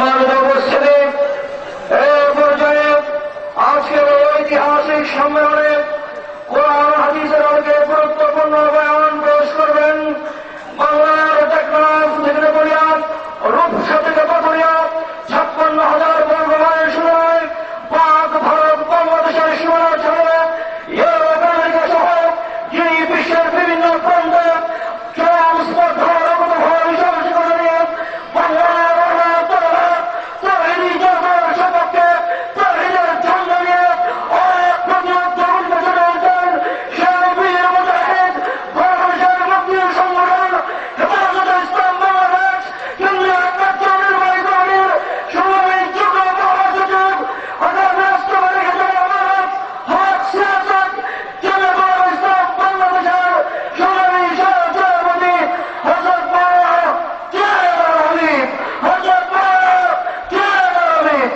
সম্মানিত উপস্থিতি, এই পর্যায়ে আজকের ঐতিহাসিক সম্মেলনে কোরআন হাদিসের আলোকে গুরুত্বপূর্ণ বয়ান পেশ করবেন বাংলার টেকনাফ থেকে বলিয়াদ, রূপসা থেকে পাথরিয়া 56,000 বর্গ মাইল সীমায় পাক ভারত বাংলাদেশের সীমানা ছাড়িয়ে ইউরোপ আমেরিকা সহ যিনি বিশ্বের বিভিন্ন প্রান্তে চরম স্পর্ধার অবতভাবে সাহসিকতা নিয়ে বাংলার সপক্ষে তৌহিদের ঝন্ড নিয়ে অনেক প্রতিরোধ করতে চলেছেন সেই বীর মুজাহিদ বাংলাদেশের মুক্তির সংগঠন হেফাজতে ইসলাম বাংলাদেশ কেন্দ্রীয় কার্যনির্বাহী কমিটির সংগ্রামী যুগ্ম মহাসচিব আগামী রাষ্ট্রপতি জনাব হক সিয়াসত জনাব ইসলাম বাংলাদেশের সংগ্রামী সভাপতি হযরত মাওলানা জিয়াউর হাবিব, হযরত মাওলানা জিয়াউর হাবিব।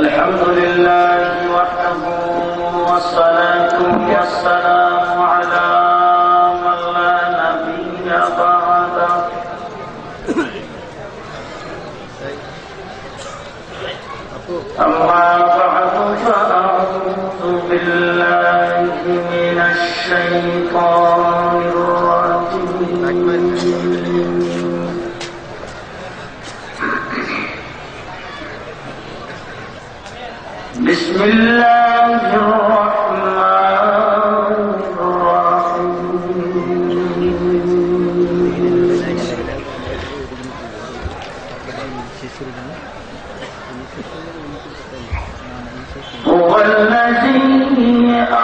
الحمد لله وحده والصلاة والسلام على من لا نبي بعده أما بعد فأعوذ بالله من الشيطان الرجيم بسم الله الرحمن الرحيم هو الذي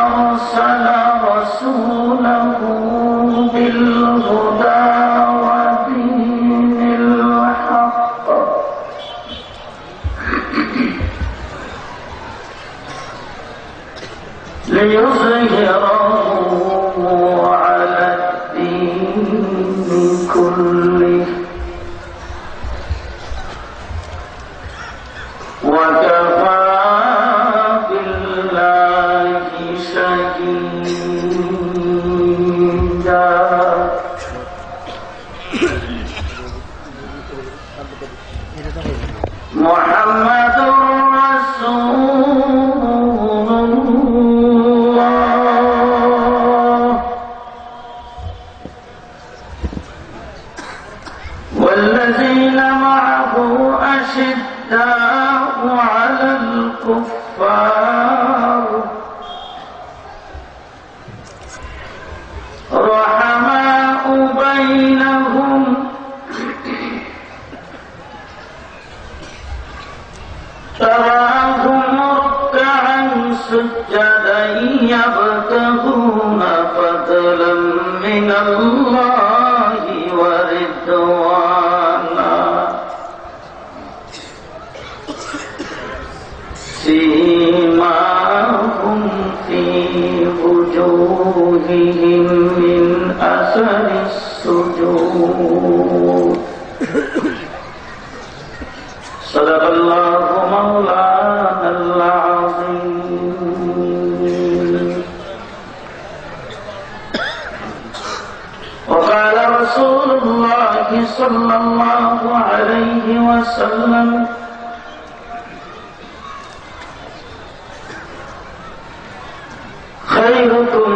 أرسل رسوله بالهدى ودين الحق ليظهره على الدين كله وكفى بالله شهيدا محمد رسول الله والذين معه أشداء على الكفار رحماء بينهم تراهم ركعا سجدا يبتغون فضلا من الله ورضوانا سيماهم في وجوههم من أثر السجود صدق الله مولانا العظيم وقال رسول الله صلى الله عليه وسلم خيركم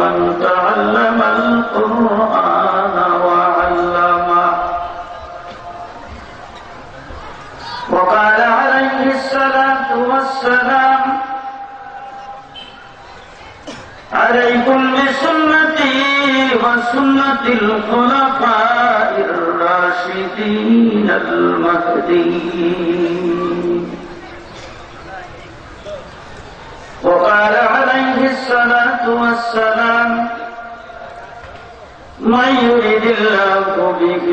من تعلم القرآن وعلمه وقال عليه الصلاة والسلام عليكم بسنتي وسنة الخلفاء الراشدين المهديين وقال عليه الصلاة والسلام من يرد الله به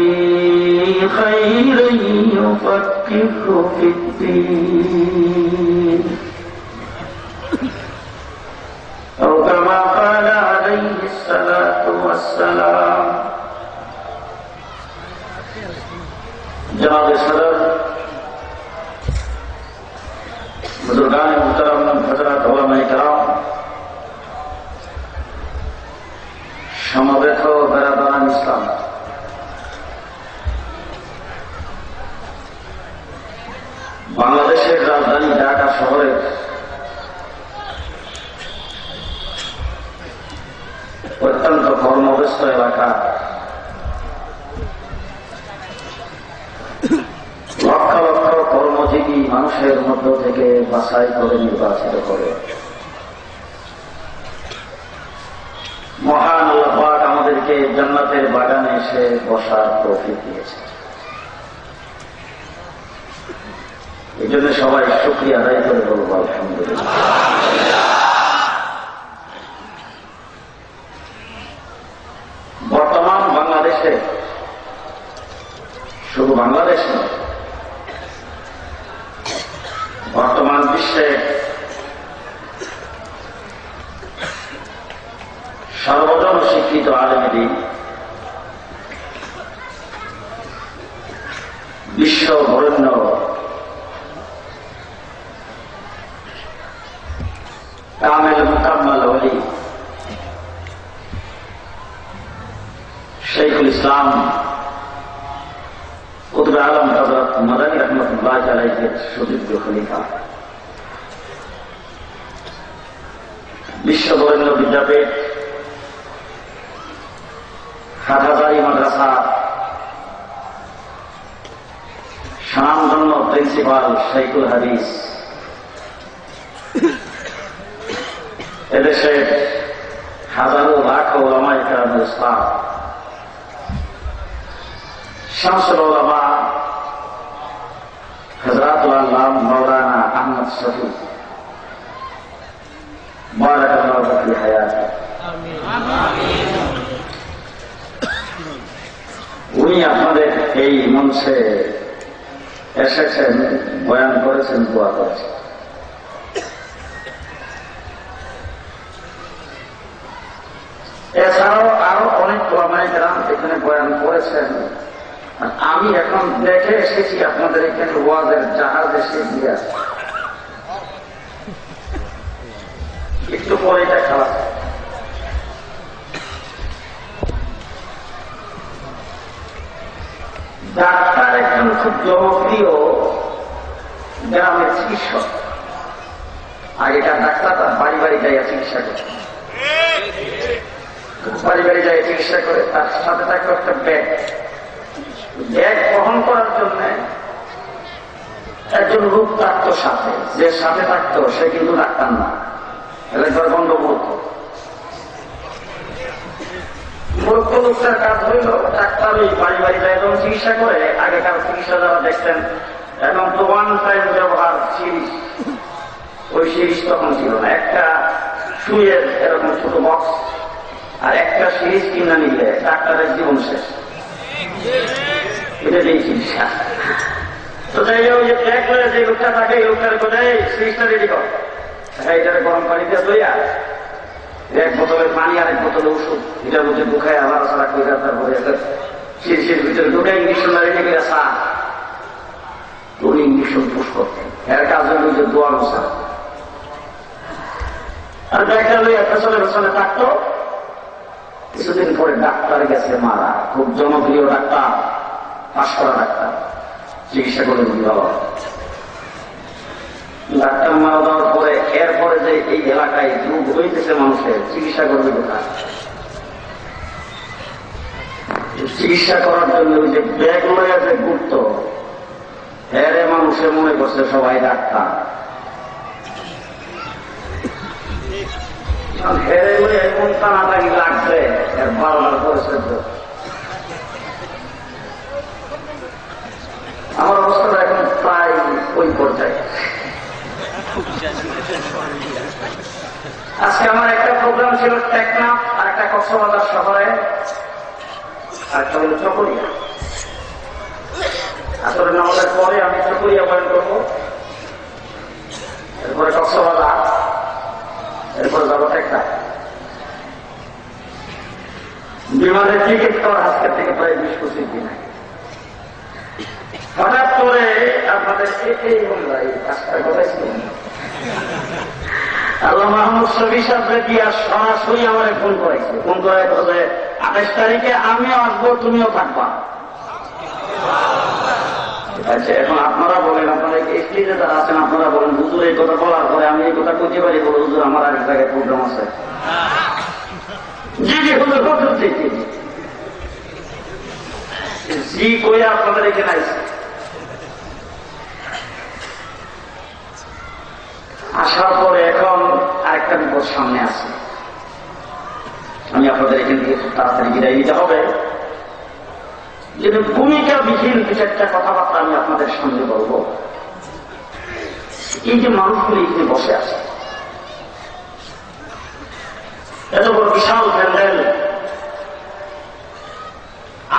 خيرا يفقهه في الدين أو كما قال عليه الصلاة والسلام جناب صدر बुजुर्गान मुहतरम हजरत उलमा-ए-किराम সমবেত বেরাদারান ইসলাম, বাংলাদেশের রাজধানী ঢাকা শহরের অত্যন্ত কর্মব্যস্ত এলাকা লক্ষ লক্ষ কর্মজীবী মানুষের মধ্য থেকে বাছাই করে নির্বাচিত করে মহান আল্লাহ পাক আমাদেরকে জান্নাতের বাগানে এসে বসার তৌফিক দিয়েছে। এই জন্য সবাই শুকরিয়া আদায় করে বলবো আলহামদুলিল্লাহ। বর্তমান বাংলাদেশে, শুধু বাংলাদেশ নয়, বর্তমান বিশ্বে সর্বজন শিক্ষিত আলেমে দ্বীন, বিশ্ব বরেণ্য কামেল মুকাম্মাল ওলি শাইখুল ইসলাম কুতুবে আলম হযরত মাদানী রাহমাতুল্লাহ আলাইহির সুযোগ্য খলিফা, বিশ্ব বরেণ্য বিদ্যাপীঠ, হাটহাজারী মাদ্রাসা স্বনামধন্য প্রিন্সিপাল শাইখুল হাদিস, এদেশের হাজারো লাখো উলামায়ে কেরামের উস্তাদ শামসুল উলামা হযরতুল আল্লামা মাওলানা আহমদ শফি বারাকাল্লাহু ফি হায়াতি। উনি আপনাদের এই মঞ্চে এসেছেন, বয়ান করেছেন, দোয়া করেছেন। এছাড়াও আরো অনেক উলামায়ে কেরাম এখানে বয়ান করেছেন। আমি এখন দেখে এসেছি আপনাদের এখানে ওয়াজের জাহাজ এসে গিয়ে আছে, একটু পরে এটা খাওয়া। ডাক্তার একজন খুব জনপ্রিয় গ্রামের চিকিৎসক। আগেকার ডাক্তার তার বাড়ি বাড়ি যাইয়া চিকিৎসা করে, বাড়ি বাড়ি যাই চিকিৎসা করে। তার সাথে থাকতো একটা ব্যাগ, ব্যাগ বহন করার জন্য একজন লোক থাকতো সাথে। যে সাথে থাকতো সে কিন্তু ডাক্তার না, এলাকার বন্ধ করতো। মূর্খ লোকটার কাজ হইল ডাক্তার ওই বাড়ি বাড়ি যায় যখন চিকিৎসা করে। আগেকার চিকিৎসা যারা দেখতেন, এখন তো ওয়ান টাইম ব্যবহার সিরিজ, ওই সিরিজ তখন ছিল না। একটা সুইয়ের এরকম ছোট বক্স আর একটা সিরিজ কিনা নিলে ডাক্তারের জীবন শেষ। এটা যেই চিকিৎসা। তো যাই হোক, যে ব্যাগ করে যে লোকটা থাকে, এই লোকটার কোথায় সিরিজটা রেডি কর, এটারে গরম পানিতে দইয়া এক বোতলের পানি আর এক বোতলের ওষুধ, এটার মধ্যে ঢুকায় আবার সারা করে তারপরে সিরিজের ভিতরে ঢুকে ইঞ্জেকশন রেডি করে চা উনি ইঞ্জেকশন পুশ করতেন। এর কাজ হল যে দোয়া বসা। আর ব্যাগটা লইয়া পেছনে পেছনে থাকতো। কিছুদিন পরে ডাক্তার গেছে মারা, খুব জনপ্রিয় ডাক্তার, পাশ করা ডাক্তার, চিকিৎসা করে ভালো ডাক্তার মারা দেওয়ার পরে এরপরে যে এই এলাকায় রোগ হইতেছে মানুষের, চিকিৎসা করবে কোথায়? চিকিৎসা করার জন্য ওই যে ব্যাগ লইয়া যে ঘুরত, এরে মানুষে মনে করছে সবাই ডাক্তার। হেরে লইয়া এমন টানাটানি লাগছে, এর বারবার করেছে। আমার অবস্থাটা এখন প্রায় ওই পর্যায়ে। আজকে আমার একটা প্রোগ্রাম ছিল টেকনাফ, আর একটা কক্সবাজার শহরে, আর একটা হল চকরিয়া। আসলে নামাজের পরে আমি চকরিয়া বয়ান করবো, এরপরে কক্সবাজার, এরপরে যাবো টেকনাফ। বিমানের টিকিট করার আজকের থেকে প্রায় 20-25 দিন আগে হঠাৎ করে আপনাদের এই কাজটা ঘটাইছিল। আল্লাহ মাহমুদ শফি সাহেবকে দিয়া সরাসরি আমার ফোন করেছে, ফোন করে বলে 28 তারিখে আমিও আসবো, তুমিও থাকবা। আচ্ছা, এখন আপনারা বলেন, আপনারা স্টেজে যারা আছেন আপনারা বলেন, হুজুর এই কথা বলার পরে আমি এই কথা করতে পারি? বলো হুজুর আমার আরেক জায়গায় প্রোগ্রাম আছে। জি জি হুজুর হুজুর জি জি জি কই আপনাদের এখানে আছে। আসার পরে এখন আরেকটা বিপদ সামনে আছে, আমি আপনাদের এখান থেকে খুব তাড়াতাড়ি বিদায় দিতে হবে। যেহেতু ভূমিকাবিহীন দু চারটা কথাবার্তা আমি আপনাদের সঙ্গে বলবো। এই যে মানুষগুলি এখানে বসে আছে, এত বড় বিশাল প্যান্ডেল,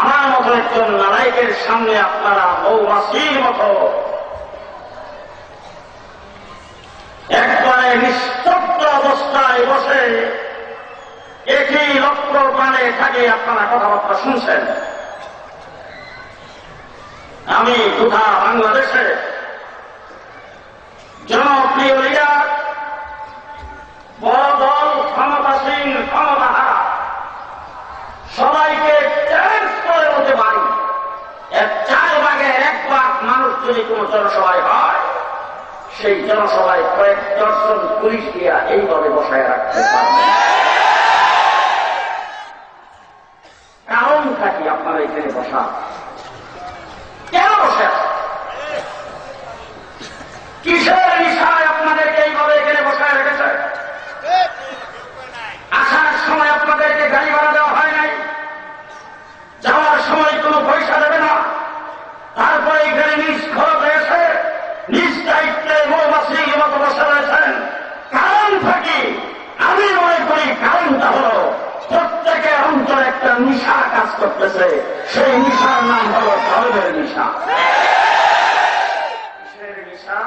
আমার মতো একজন নালায়েকের সামনে আপনারা মৌমাছির মতো একবারে নিস্তব্ধ অবস্থায় বসে একই লক্ষ্য প্রাণে থাকে আপনারা কথাবার্তা শুনছেন। আমি কোথা বাংলাদেশে জনপ্রিয় লিডার, বড় দল, ক্ষমতাসীন ক্ষমতাহারা সবাইকে চ্যালেঞ্জ করে বলতে পারি, 4 ভাগের 1 ভাগ মানুষ যদি কোন জনসভায় হয়, সেই জনসভায় কয়েক দর্শন পুলিশ দিয়া এইভাবে বসায় রাখতে পারবে। কারণ থাকি আপনারা এখানে বসা কেন বসে আছে? কিসের নিশায় আপনাদেরকে এইভাবে এখানে বসায় রেখেছে? আসার সময় আপনাদেরকে গাড়ি ভাড়া দেওয়া হয় নাই, যাওয়ার সময় কোনো পয়সা দেবে না, তারপরে এখানে নিজ খরচে এসে নিজ দায়িত্বে মৌমাছির মতো বসে রয়েছেন। কারণ থাকি আমি মনে করি কারণটা হল প্রত্যেকের অন্তরে একটা নিশা কাজ করতেছে, সেই নিশার নাম হল ধর্মের নিশা। কিসের নিশা?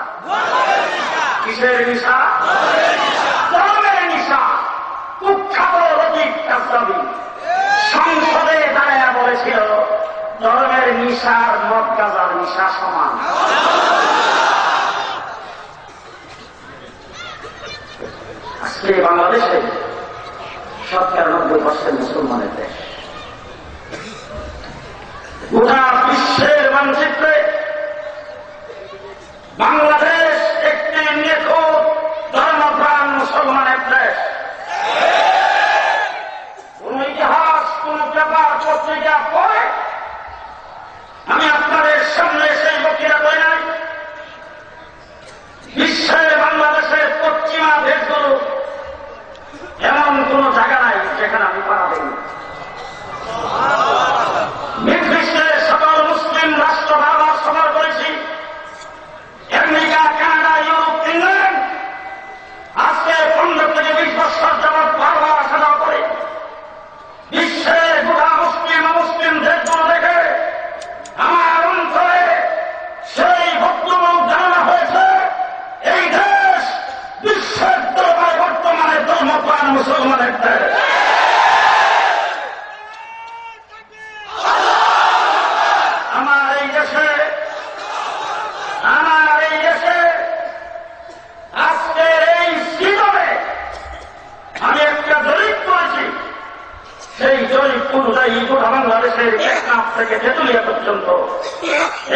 কিসের নিশা? ধর্মের নিশা। কুখ্যাত লতিফ কাসরাবী সংসদে দাঁড়ায়া বলেছিল, ধর্মের নিশার মদ গাঁজার নিশা সমান। আজকে বাংলাদেশে 97% মুসলমানের দেশ। গোটা বিশ্বের মানচিত্রে বাংলাদেশ একটি নিখুঁত ধর্মপ্রাণ মুসলমানের দেশ। কোন ইতিহাস, কোন পেপার পত্রিকা পড়ে আমি আপনাদের সামনে সেই বক্তৃতা করি নাই। বিশ্বের বাংলাদেশের পশ্চিমা দেশগুলো এমন কোন জায়গা নাই যেখানে আমি পাড়া দেইনি। বিশ্বের সকল মুসলিম রাষ্ট্র বারবার সফর করেছি, আমেরিকা, কানাডা, ইউরোপ, ইংল্যান্ড। আজকে 15 থেকে 20 বছর যাবৎ বারবার আসা যাওয়া করে বিশ্বের গোটা মুসলিম অমুসলিম দেশগুলো দেখে আমার অন্তরে সেই ভদ্রলোক জানা হয়েছে, এই দেশ বিশ্বের দরবারে বর্তমানে ধর্মপ্রাণ মুসলমানের দেশ। আমার এই দেশে আজকের এই সিজনে আমি একটা জরিপ করেছি, সেই জরিপ অনুযায়ী গোটা বাংলাদেশের টেকনাফ থেকে তেঁতুলিয়া পর্যন্ত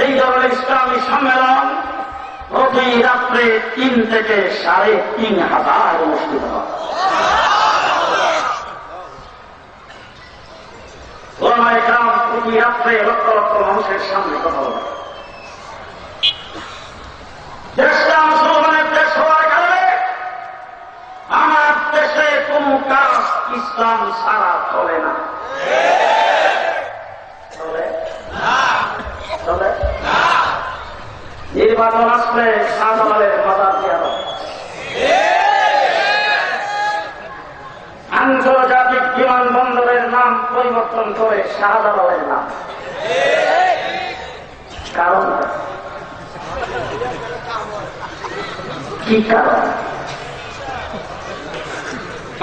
এই ধরনের ইসলামী সম্মেলন প্রতি রাত্রে 3 থেকে 3,500 অনুষ্ঠিত হয়। ওলামায়ে কেরাম প্রতি রাত্রে লক্ষ লক্ষ মানুষের সামনে কথা বলে। দেশটা মুসলমানের দেশ হওয়ার কারণে আমার দেশে কোন কাজ ইসলাম ছাড়া চলে না। চলে না। নির্বাচন আসলে শাহজালালের মাজার দিয়া হবে, আন্তর্জাতিক বিমানবন্দরের নাম পরিবর্তন করে শাহজালালের নাম। কারণ কি? কারণ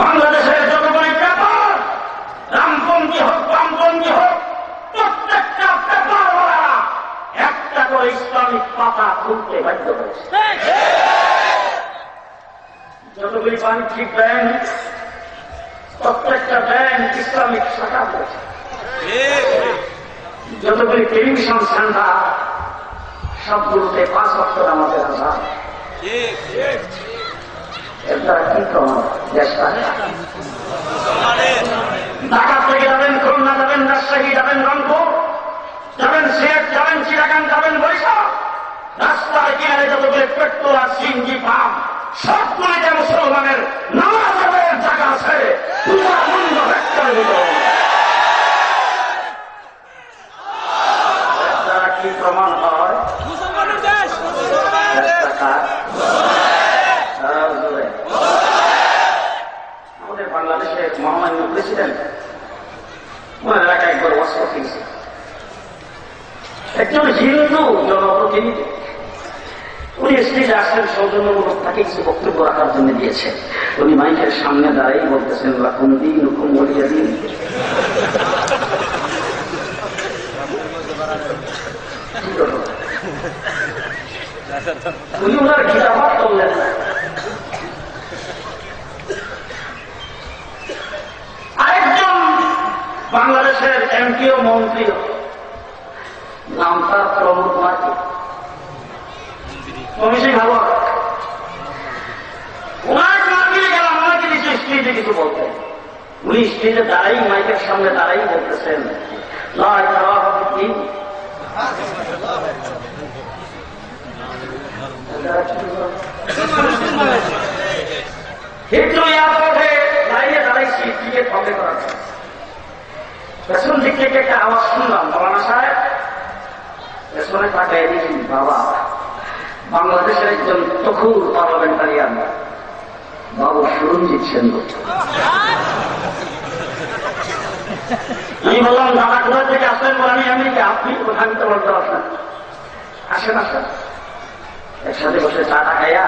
বাংলাদেশের যতগুলি পেপার, রামপন্থী হোক বামপন্থী হোক, প্রত্যেকটা পেপার ওরা একটা করে ইসলামিক পাতা খুলতে বাধ্য হয়েছে। যতগুলি বাণিজ্যিক ব্যাংক, প্রত্যেকটা ব্যাংক ইসলামিক শাখা করেছে। যতগুলি টেলিভিশন সেন্টার সবগুলোতে 5 ওয়াক্ত নামাজের আযান। এর দ্বারা কি প্রমাণ? দেশটা ঢাকা থেকে যাবেন, খুলনা যাবেন, রাজশাহী যাবেন, রংপুর যাবেন, সিলেট যাবেন, চিটাগাং যাবেন, বরিশাল, রাস্তার কিনারে যতগুলি পেট্রোল আর সিএনজি পাম্প সবগুলিতে মুসলমানের নামাজের জায়গা আছে। দ্বারা কি প্রমাণ হয়? আমাদের বাংলাদেশের মহামান্য প্রেসিডেন্ট ওনার এলাকায় একবার ওয়াজ করতেছে, একজন হিন্দু জনপ্রতিনিধি, উনি স্টেজে আসছেন, সৌজন্যমূলক তাকে কিছু বক্তব্য রাখার জন্য দিয়েছেন। উনি মাইকের সামনে দাঁড়াই বলতেছেন, লাকুম দীনুকুম ওয়ালিয়া দীন। উনি ওনার খিলাফত করলেন না। আরেকজন বাংলাদেশের এমপি ও মন্ত্রী, নাম তার প্রমোদ মার্কি, কমিশন ভালো, ওনার মার্কিনে গেলাম, ওনাকে কিছু স্টেজে কিছু বলতেন। উনি স্টেজে দাঁড়াই মাইকের সামনে দাঁড়াই বলতেছেন, হিথ্রো এয়ারপোর্টে দাঁড়িয়ে দাঁড়াইছি টিকিট ফলে করার জন্য। পেছন দিক থেকে একটা আওয়াজ শুনলাম, মৌলানা সাহেব। পেছনে তাকায় দেখি, বাবা বাংলাদেশের একজন তখুর পার্লামেন্টারিয়ান বাবু সুরঞ্জিত সেনগুপ্ত। আমি বললাম, দাদা কোথা থেকে আসলেন? বলে, আমি আমেরিকা। আপনি কোথায়? আমি তো বলতে পারছেন। আসেন আসেন, একসাথে বসে চাটা খাইয়া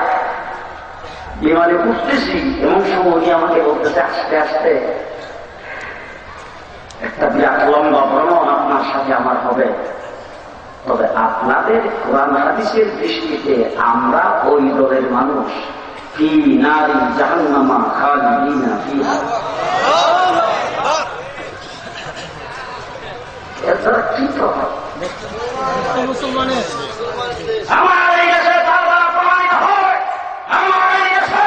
বিমানে উঠতেছি, এমন সময় উনি আমাকে বলতেছে, আস্তে আস্তে একটা বিরাট লম্বা ভ্রমণ আপনার সাথে আমার হবে, তবে আপনাদের কোরআন হাদিসের দৃষ্টিতে আমরা ওই দলের মানুষ। ফি নারি জাহান্নামা খালিদিনা ফিহা। এর দ্বারা কি প্রভাব? আমার এই দেশে তার দ্বারা প্রমাণিত হয়, আমার এই দেশে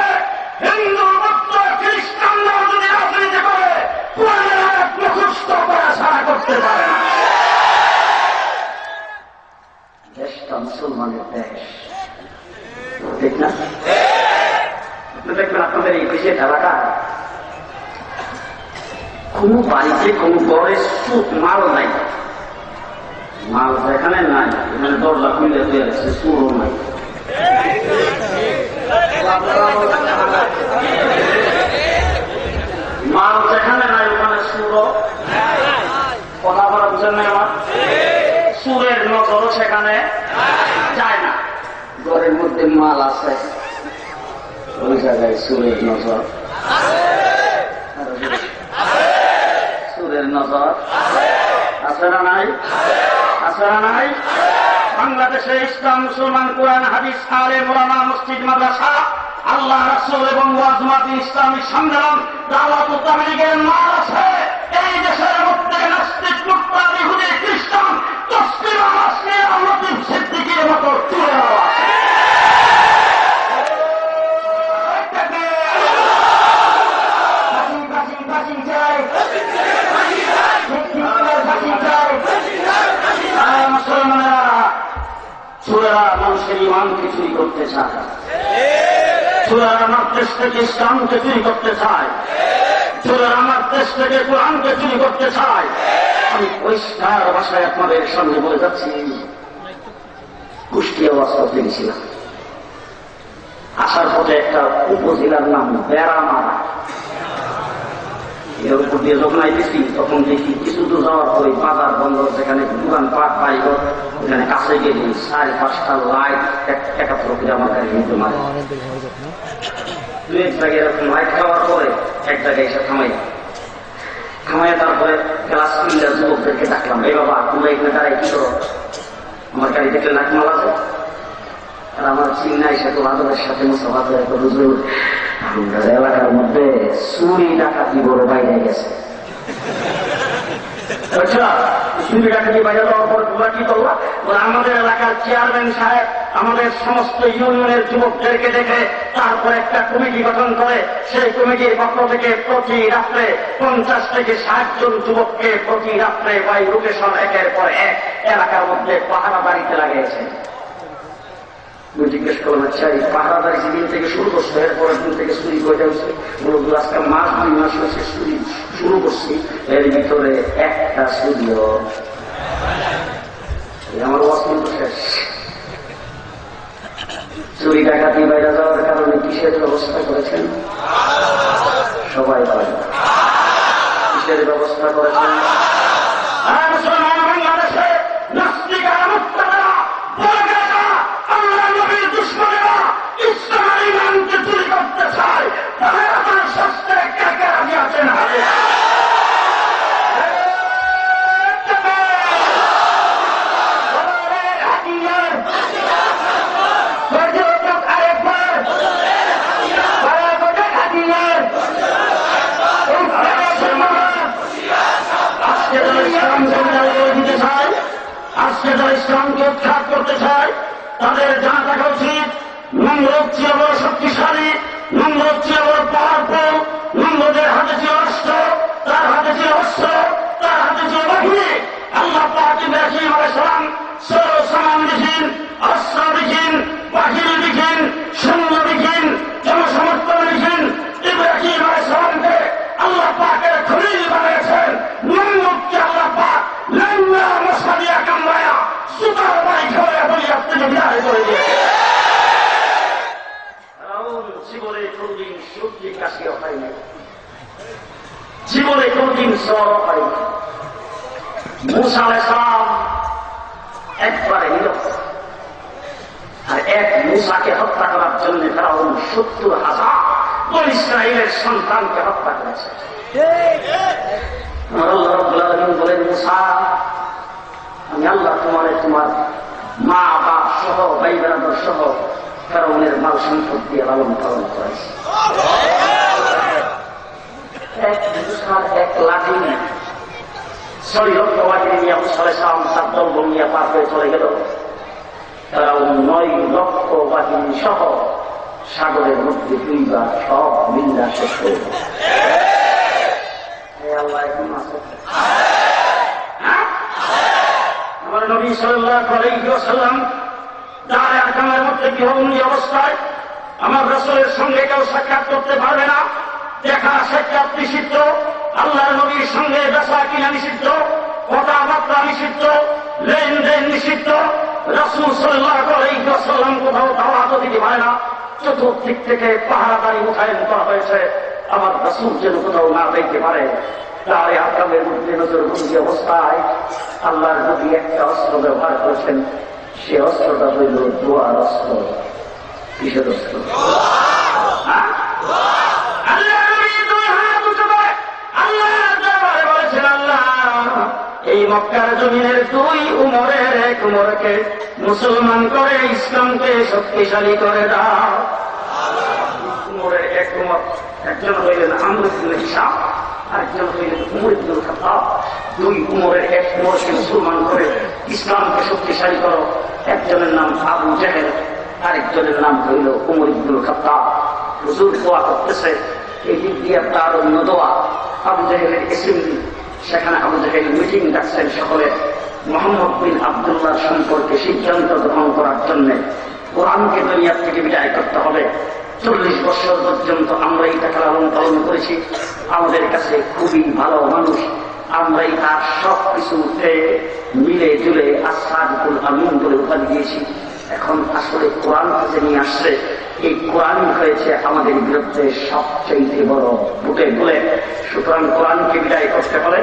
হিন্দু, বৌদ্ধ, খ্রিস্টানরা যদি রাজনীতি করে কোরআনের আয়াত মুখস্থ করা ছাড়া করতে পারে না। দেশটা মুসলমানের দেশ, ঠিক না? আপনি দেখবেন আপনাদের এই দেশের এলাকা কোন বাড়িতে কোন গড়ে সুদ মাল নাই, মাল যেখানে নাই এখানে দরজা খুলে দিয়ে আছে, সুরও নাই। মাল যেখানে নাই ওখানে সুরও কথা বলা বুঝেন না আমার? সুরের নজরও সেখানে যায় না। ঘরের মধ্যে মাল আছে, ওই জায়গায় সুরের নজর, সুরের নজর আছে না নাই? আছে না নাই? বাংলাদেশে ইসলাম, মুসলমান, কোরআন, হাদিস, আলেম, ওলামা, মসজিদ, মাদ্রাসা, আল্লাহ, রাসূল এবং ওয়াজ মাহফিল, ইসলামী সম্মেলন, দাওয়াত ও তাবলীগের মাল আছে। এই দেশের মধ্যে নাস্তিক, মুরতাদ, ইহুদি, খ্রিস্টান, তসলিম, মাসলিম, লতিফ, সিদ্দিকীর মতো চুরেরাও আছে। চোরেরা মানুষের ইমানকে চুরি করতে চায়, চোরেরা আমার দেশ থেকে ইসলামকে চুরি করতে চায়, চোরেরা আমার দেশ থেকে কোরআনকে চুরি করতে চায়। আমি পরিষ্কার ভাষায় আপনাদের সামনে বলে যাচ্ছি, কুষ্টিয়া ওয়াজ করতে গেছিলাম, আসার পথে একটা উপজেলার নাম বেড়ামারা, এর উপর দিয়ে যখন আইতেছি তখন দেখি কিছু দূর যাওয়ার পরে বাজার বন্ধ, যেখানে দোকান পাট পাইব, ওখানে কাছে গেলি 4-5টা লাইট একাত্তর করে আমার গাড়ি কিন্তু মারে। 2-1 জায়গায় এরকম লাইট খাওয়ার পরে এক জায়গায় এসে থামাইয়া তারপরে ক্লাস 3 যুবকদেরকে ডাকলাম, এই বাবা তোমরা এখানে দাঁড়াই কি করো? আমার গাড়ি দেখলে নাকমাল আছে, আর আমার চিন্না এসে তো আদরের সাথে মুসাফা করে হুজুর এলাকার মধ্যে চুরি ডাকাতি বড় বাইরে গেছে। চুরি ডাকাতি বাইরে যাওয়ার পর তোমরা কি করলা? আমাদের এলাকার চেয়ারম্যান সাহেব আমাদের সমস্ত ইউনিয়নের যুবকদেরকে দেখে তারপর একটা কমিটি গঠন করে, সেই কমিটির পক্ষ থেকে প্রতি রাত্রে 50 থেকে 60 জন যুবককে প্রতি রাত্রে বাই রোটেশন একের পর এক এলাকার মধ্যে পাহারাদারিতে লাগিয়েছে। জিজ্ঞেস করলাম, আচ্ছা এই পাহারাদারি যেদিন থেকে শুরু করছে এরপরের দিন থেকে চুরি করে যাচ্ছে, বলবো আজকে মাস 2 মাস হচ্ছে চুরি শুরু করছি, এর ভিতরে একটা চুরিও আমার অসন্ত শেষ। চুরি ডাকাতি বাইরে যাওয়ার কারণে কিসের ব্যবস্থা করেছেন? সবাই পায়। কিসের ব্যবস্থা করেছেন? বাংলাদেশে নাস্তিকেরা মুক্তরা আল্লাহ নবীর দুশমনেরা ইসলামের ইমানকে চুরি করতে চায়, তাদের আপনার শাস্ত্রে কাকে রাজি আছেন? আজকে যারা ইসলামকে উৎখাত করতে চায় তাদের জানা থাকা উচিত নমরুদ ছিল বড় শক্তিশালী, নমরুদ ছিল বড় পাওয়ারফুল, নমরুদের হাতে ছিল অস্ত্র, তার হাতে ছিল অস্ত্র, তার হাতে ছিল বাহিনী। আল্লাহ পাক ইব্রাহিম আলাইহিস সালাম সরো সামান দিছেন, অস্ত্র দিছেন, বাহিনী দিছেন, সৈন্য দিছেন, জনসমর্থন দিছেন। ইব্রাহিম আলাইহিস সালামকে আল্লাহ পাকের খলিল বানিয়েছেন। নমরুদকে আল্লাহ পাক লান্না মশালিয়া কামরায়া সুতার বাড়ি ঘরে বলিয়া থেকে বিদায় করে দিয়েছে। জীবনে কোনদিন সত্যি কাশিও হয় না, জীবনে কোনদিন জ্বর হয় না। মুসা আলাইহিস সালাম একবারে নীরব, আর এক মুসাকে হত্যা করার জন্য ফেরাউন 70,000 বনী ইসরাইলের সন্তানকে হত্যা করেছে। আল্লাহ রাব্বুল আলামিন বলেন, মুসা আমি আল্লাহ তোমার মা বাপ সহ ভাই বেরাদর সহ ফেরাউনের মাল সম্পদ দিয়ে লালন পালন করেছে। এক লাঠি নিয়ে 6 লক্ষ বাহিনী নিয়ে মুসা আলাইহিস সালাম তার দলবল নিয়ে পার হয়ে চলে গেল। ফেরাউন 9 লক্ষ বাহিনী সহ সাগরের মধ্যে 2 বার সব মিল্লা শেষ করে গেল। আল্লাহ এখন আছে। আমার নবী সাল্লাল্লাহু আলাইহি ওয়াসাল্লাম দাঁড়ে আকামের মধ্যে গৃহবন্দী অবস্থায় আমার রাসূলের সঙ্গে কেউ সাক্ষাৎ করতে পারবে না। দেখা সাক্ষাৎ নিষিদ্ধ, আল্লাহর নবীর সঙ্গে বেচা কিনা নিষিদ্ধ, কথাবার্তা নিষিদ্ধ, লেনদেন নিষিদ্ধ। রাসূল সাল্লাল্লাহু আলাইহি ওয়াসাল্লাম কোথাও দাওয়াত দিতে পারে না। চতুর্দিক থেকে পাহারাদারি মোতায়েন করা হয়েছে, আমার রাসূল যেন কোথাও না দেখতে পারে। তার আকামের মধ্যে নজরবন্দি অবস্থায় আল্লাহর নবী একটা অস্ত্র ব্যবহার করেছেন, সে অস্ত্রটা হইল দোয়ার অস্ত্র। কিসের অস্ত্র? এই মক্কার জমিনের 2 উমরের 1 উমরকে মুসলমান করে ইসলামকে শক্তিশালী করে দাও। উমরের 1 উমর, একজন হইলেন আমর ইবনে হিশাম, আরেকজন হইলেন উমর ইবনে খাত্তাব। 2 উমরের 1 উমরকে মুসলমান করে ইসলামকে শক্তিশালী করো। একজনের নাম আবু জেহেল, আরেকজনের নাম হইল উমর ইবনে খাত্তাব। হুজুর দোয়া করতেছে, এই দিক দিয়ে তার অন্য দোয়া। আবু জেহেলের অ্যাসেম্বলি, সেখানে আবু জেহেল মিটিং ডাকছেন সকলে মোহাম্মদ বিন আব্দুল্লাহ সম্পর্কে সিদ্ধান্ত গ্রহণ করার জন্য। কোরআনকে দুনিয়ার থেকে বিদায় করতে হবে। 40 বছর পর্যন্ত আমরা এটাকে লালন পালন করেছি, আমাদের কাছে খুবই ভালো মানুষ, আমরাই তার সব কিছুতে মিলে জুলে আসাদুল আমিন বলে উপাধি দিয়েছি। এখন আসলে কোরআন কাছে নিয়ে আসছে, এই কোরআনই হয়েছে আমাদের বিরুদ্ধে সবচেয়ে বড় বুটের বুলেট। সুতরাং কোরআনকে বিদায় করতে হলে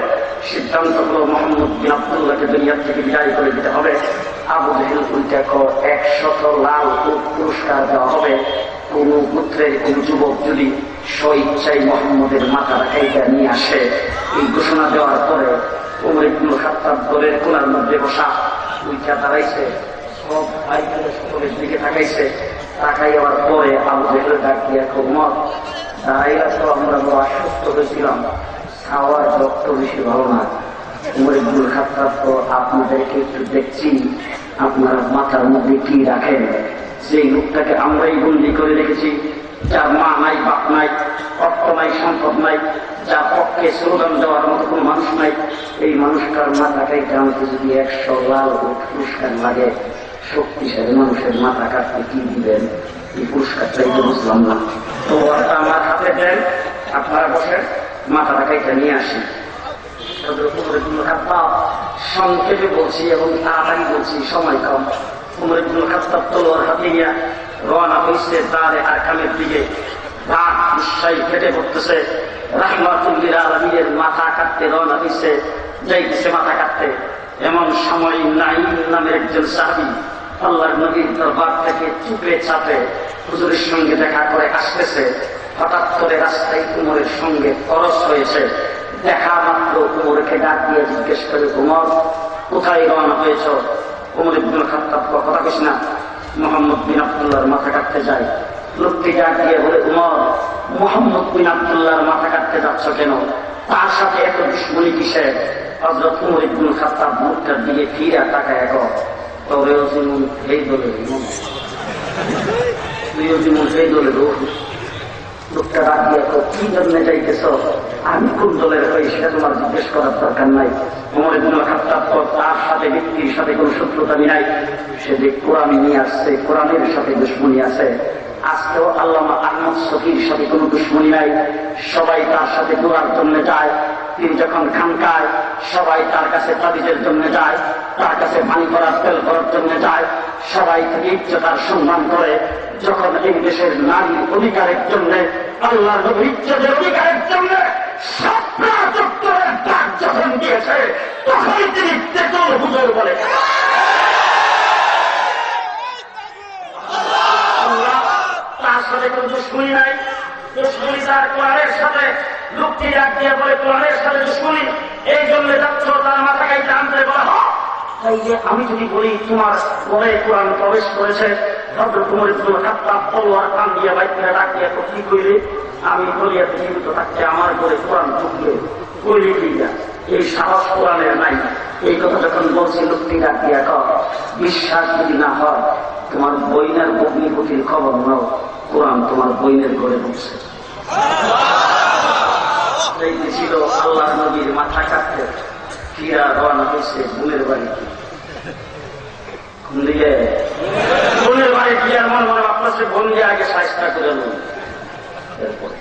সিদ্ধান্ত হল মোহাম্মদ বিন আব্দুল্লাহকে দুনিয়ার থেকে বিদায় করে দিতে হবে। আবু জেহেল উল্টাকে 100 লাল পুরস্কার দেওয়া হবে। কোন পুত্রের কোন যুবক যদি স্বইচ্ছায় মোহাম্মদের মাথা রাখাইটা নিয়ে আসে, এই ঘোষণা দেওয়ার পরে উমর ইবনে খাত্তাব দলের কোনার মধ্যে বসা উইটা দাঁড়াইছে, সব ভাইদের সকলের দিকে তাকাইছে। তাকাই আবার পরে আবু জেহেল ডাক দিয়ে উমর দাঁড়াইলা তো আমরা বড় আশ্বস্ত হয়েছিলাম, খাওয়ার রক্ত বেশি ভালো না। উমর ইবনুল খাত্তাব তো আপনাদেরকে একটু দেখছি আপনারা মাথার মধ্যে কি রাখেন, সেই লোকটাকে আমরাই বন্দি করে রেখেছি, যার মা নাই, বাপ নাই, অর্থ নাই, সম্পদ নাই, যার পক্ষে স্লোগান দেওয়ার মতো কোন মানুষ নাই, এই মানুষটার মাথাকে জানতে যদি 100 লাল পুরস্কার লাগে, শক্তিশালী মানুষের মাথা কাটতে কি দিবেন? এই পুরস্কারটাই তো বুঝলাম না। তো আমার হাতে দেন, আপনারা বসেন, মাথাটা কাইটা নিয়ে আসি। সংক্ষেপে বলছি এবং তাড়াতাড়ি বলছি, সময় কম। উমর ইবনুল খাত্তাব তলোয়ার হাতে নিয়ে রওনা হয়েছে দারে আরকামের দিকে। রাত নিশ্চয়ই ফেটে পড়তেছে। রাহমাতুল লিল আলামিনের মাথা কাটতে রওনা হয়েছে, যাইতেছে মাথা কাটতে। এমন সময় নাঈম নামের একজন সাহাবী আল্লাহর নবীর দরবার থেকে চুপে চাপে হুজুরের সঙ্গে দেখা করে আসতেছে। হঠাৎ করে রাস্তায় উমরের সঙ্গে খরচ হয়েছে। দেখা মাত্র উমরকে ডাক দিয়ে জিজ্ঞেস করে, উমর কোথায় রওনা হয়েছ? উমর ইবনুল খাত্তাব কথা কইস না, মুহাম্মদ বিন আব্দুল্লাহর মাথা কাটতে যায়। লোকটি ডাক দিয়ে বলে, উমর মুহাম্মদ বিন আব্দুল্লাহর মাথা কাটতে যাচ্ছ কেন? তার সাথে এত দুশ্মনী কিসের? হযরত উমর ইবনুল খাত্তাব মুখটার দিকে ফিরে তাকায়, তবেও যেমন এই দলের তুইও যেমন এই দলের লোকটা ডাক দিয়ে কি জন্য যাইতেছ? আমি কোন দলের হই সেটা তোমার জিজ্ঞেস করার দরকার নাই। উমর ইবনুল খাত্তাব তার সাথে ব্যক্তির সাথে কোন শত্রুতা নাই, সে যে কোরআন নিয়ে আসছে, কোরআনের সাথে দুশ্মনী আছে। আজকেও আল্লামা আহমদ শফির সাথে কোন দুশ্মনী নাই, সবাই তার সাথে দোয়ার জন্য যায়। তিনি যখন খানকায়, সবাই তার কাছে তাবিজের জন্য যায়, তার কাছে পানি করার তেল করার জন্য যায়, সবাই থেকে ইজ্জতার সম্মান করে। যখন এই দেশের নারীর অধিকারের জন্য, আল্লাহর নবীর ইজ্জতের অধিকারের জন্য ডাক যখন দিয়েছে, তখন তিনি তেতুল হুজুর বলে তার সাথে কোন দুশ্মনী নাই। দুশ্মনী তার কোরআনের সাথে। লোকটি ডাক দিয়ে বলে, কোরআনের সাথে দুশ্মনী, এই জন্য যাচ্ছ তার মাথা কাইতে আনতে বলা হোক। তাই যে আমি যদি বলি তোমার ঘরে কোরআন প্রবেশ করেছে, হযরত উমর ইবনুল খাত্তাব তলোয়ার টান দিয়ে বাইরে ডাক দিয়ে কি কইলে? আমি বলিয়া জীবিত থাকতে আমার ঘরে কোরআন ঢুকবে কইলে দিয়া, এই সাহস কোরআনের নাই। এই কথা যখন বলছি, লোকটি ডাক দিয়া বিশ্বাস যদি না হয় তোমার বইনের ভগ্নিপতির খবর নাও, কোরআন তোমার বইনের ঘরে ঢুকছে। ছিল আল্লাহ নবীর মাথা কাটতে ফিরা রওনা হয়েছে বোনের বাড়িতে। বোনের বাড়ি গিয়ে মনে মনে আপনার সে বোন দিয়ে আগে সাজটা করে নেব। এরপরে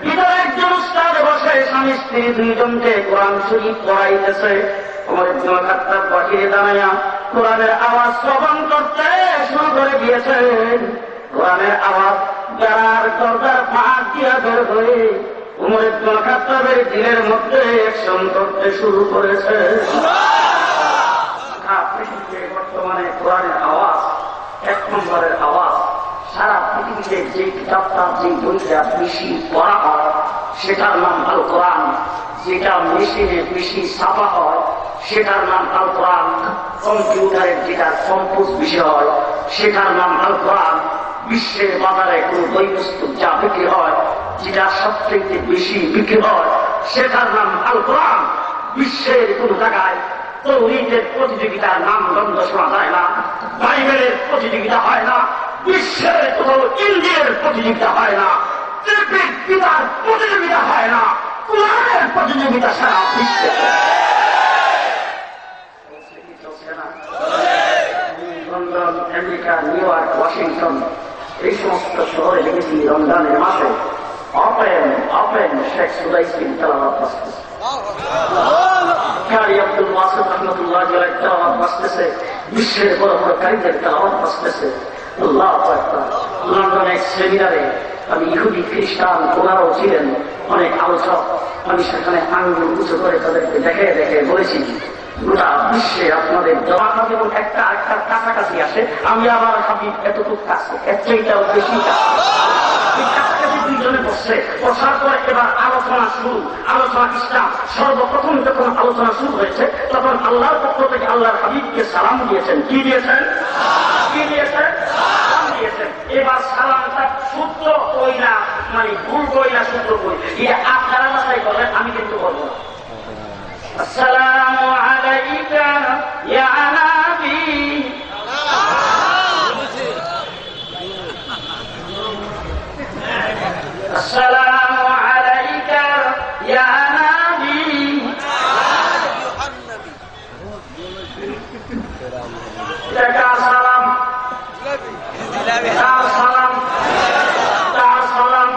ভিতরে একজন উস্তাদ বসে স্বামী স্ত্রী দুইজনকে কোরআন শরীফ পড়াইতেছে। উমর ইবনুল খাত্তাব বাহিরে দাঁড়াইয়া কোরআনের আওয়াজ শ্রবণ করতে শুরু করে দিয়েছেন। কোরআনের আওয়াজ যার দরজার ফাঁক দিয়া বের হয়ে উমর ইবনুল খাত্তাবের দিনের মধ্যে অ্যাকশন করতে শুরু করেছে। পৃথিবীতে বর্তমানে কোরআনের আওয়াজ 1 নম্বরের আওয়াজ। সারা পৃথিবীতে যে কিতাবটা, যে বইটা বেশি পড়া হয় সেটার নাম আল কোরআন। যেটা মেশিনে বেশি ছাপা হয় সেটার নাম আল কোরআন। কম্পিউটারের যেটা কম্পোজ বিষয় সেটার নাম আল কোরআন। বিশ্বের বাজারে কোন বই পুস্তক যা বিক্রি হয়, যেটা সবচেয়ে বেশি বিক্রি হয় সেটার নাম আল কোরআন। বিশ্বের কোন জায়গায় তৌহিদের প্রতিযোগিতার নাম গন্ধ শোনা যায় না, বাইবেলের প্রতিযোগিতা হয় না, বিশ্বের কোথাও ইন্ডিয়ার প্রতিযোগিতা হয় না, পিতার প্রতিযোগিতা হয় না, কোরআনের প্রতিযোগিতা সারা বিশ্বে। London, America, new York, Washington, এই সমস্ত শহরে দেখেছি রমজানের মাসে অপেন শেখ সুদাইসিন তেলাওয়াত বাজতেছে, কারি আব্দুল ওয়াসিফ রহমতুল্লাহ তেলাওয়াত বাজতেছে, বিশ্বের বড় বড় কারিদের তেলাওয়াত বাজতেছে। আল্লাহু আকবার। লন্ডনে এক সেমিনারে আমি ইহুদি খ্রিস্টান ওনারাও ছিলেন, অনেক আলোচক। আমি সেখানে আঙ্গুল উঁচু করে তাদেরকে দেখে দেখে বলেছি, গোটা বিশ্বে আপনাদের জমা যেমন একটা আরেকটার কাছাকাছি আসে, আমি আবার ভাবি এতটুকু কাছে, এর চাইটাও বেশি কাছে। কাছাকাছি দুইজনে বসছে, বসার পরে এবার আলোচনা শুরু। আলোচনা ইসলাম। সর্বপ্রথম যখন আলোচনা শুরু হয়েছে তখন আল্লাহর পক্ষ থেকে আল্লাহর হাবিবকে সালাম দিয়েছেন। কি দিয়েছেন? কি দিয়েছেন? সালাম দিয়েছেন। এবার সালামটা শুদ্ধ কই না, মানে ভুল কই না শুদ্ধ কই, এটা আপনারা যাচাই করলেন, আমি কিন্তু বলবো না। আসসালামু আলাইকা ইয়া নবী, আসসালামু আলাইকা ইয়া নবী। এটা কার সালাম? কার সালাম? কার সালাম?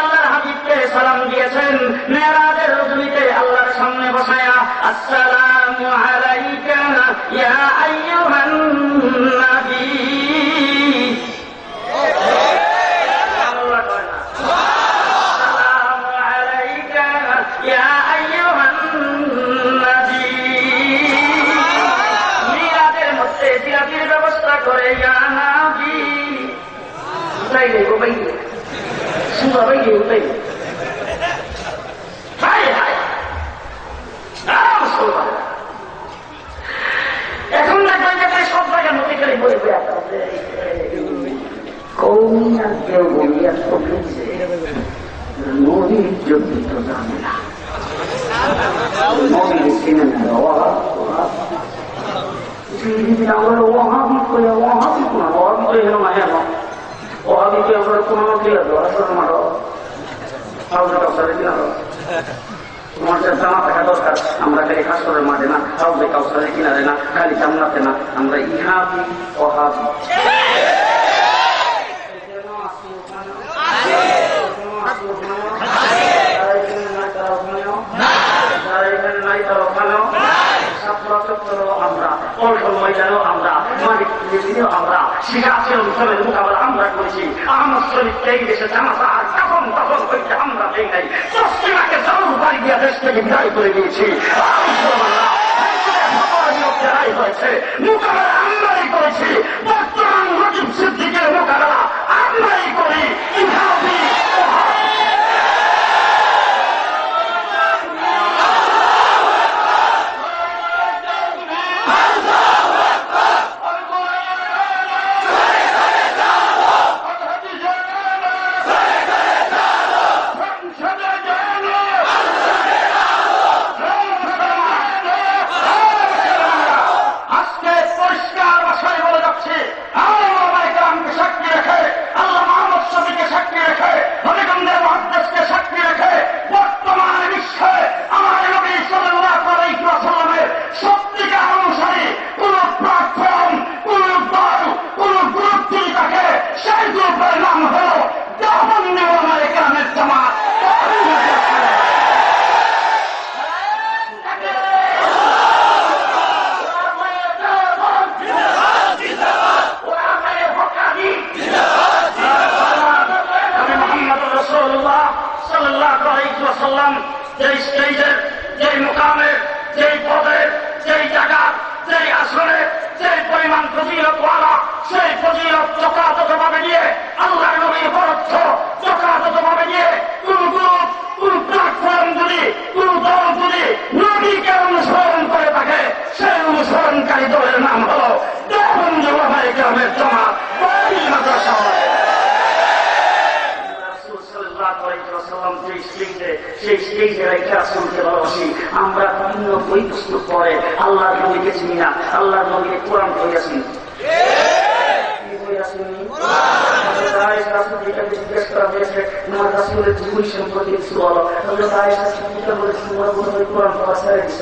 আল্লাহর হাবিবকে সালাম দিয়েছেন মেরাজের রজনীতে আল্লাহর সামনে বসায়া। আসসালামু আলাইকা ইয়া আইয়ুহান নবী। আসসালামু আলাইকা ইয়া আইয়ুহান নবী। মিরাজের মধ্যে জিরাফির ব্যবস্থা করে ইয়া নবী। তাই রে গো ভাই, সুন্দর ভাই রে তাই। এখন দেখবেন যে সব জায়গায় নদী করে বই বই আসছে, কৌমিয়া কেউ বলিয়া চলছে, নদীর যদি তো জানে না, নদীর চিনে না। আমরা ওহাবি করে ওহাবি কোন ওহাবি তো এখানে মাহে না, ওহাবি তো আমরা কোন কিলা তো আসলে মারো কাউসারে কিনা তোমাদের জানা থাকা দরকার। আমরা খালি হাসরের মাঠে না, হাউজে কাউসারে কিনারে না, খালি জান্নাতে না, আমরা ইহাবি ওহাবি। আমরা পল্টন ময়দানেও আমরা, মালিক আমরা শিখাচ্ছিল মোকাবেলা আমরা করেছি। আহমদ শরীফ এই দেশে জানাজা আর তখন তখন হইতে আমরা দেই নাই। পশ্চিমাকে চাউল বাড়ি দিয়া দেশ থেকে বিদায় করে দিয়েছি। হয়েছে মোকাবেলা আমরাই করেছি। বর্তমান নজিব সিদ্দিকের মোকাবেলা আমরাই করি। যেই স্টেজের, যেই মুকামের, যেই পদের, যেই জায়গার, যেই আসনে, যেই পরিমাণ ফজিলতওয়ালা, সেই ফজিলত যথাযথভাবে নিয়ে আল্লাহর নবীর পরোক্ষ যথাযথভাবে নিয়ে কোন গ্রুপ, কোন প্ল্যাটফর্ম যদি, কোন দল যদি নবীকে অনুসরণ করে থাকে, সেই অনুসরণকারী দলের নাম হল দেওবন্দ ওলামায়ে কেরামের জামাত ওই মাদ্রাসা। সেই স্টেজে রেখে রাসূলকে ভালোবাসি। আমরা বিভিন্ন বই পুস্তক পড়ে আল্লাহর নবীকে চিনি না, আল্লাহর নবীকে কোরআন পড়িয়াছি। জিজ্ঞেস করা হয়েছে তোমার রাসূলের জীবনী সম্পর্কে কিছু বলো। কোরআন পড়া ছেড়ে দিচ্ছ,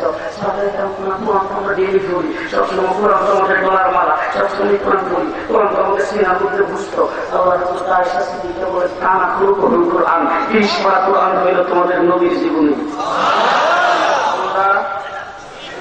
আমরা ডেইলি পড়ি, সবসময় কোরআন তো আমাদের গলার মালা, সবসময় কোরআন পড়ি, কোরআন তো আমাদের সিনার মধ্যে বুঝতো। আল্লাহ আয়েশা সিদ্দিকা বলে কানা খুলু করুন কোরআন, 30 পারা কোরআন হইল তোমাদের নবীর জীবনী।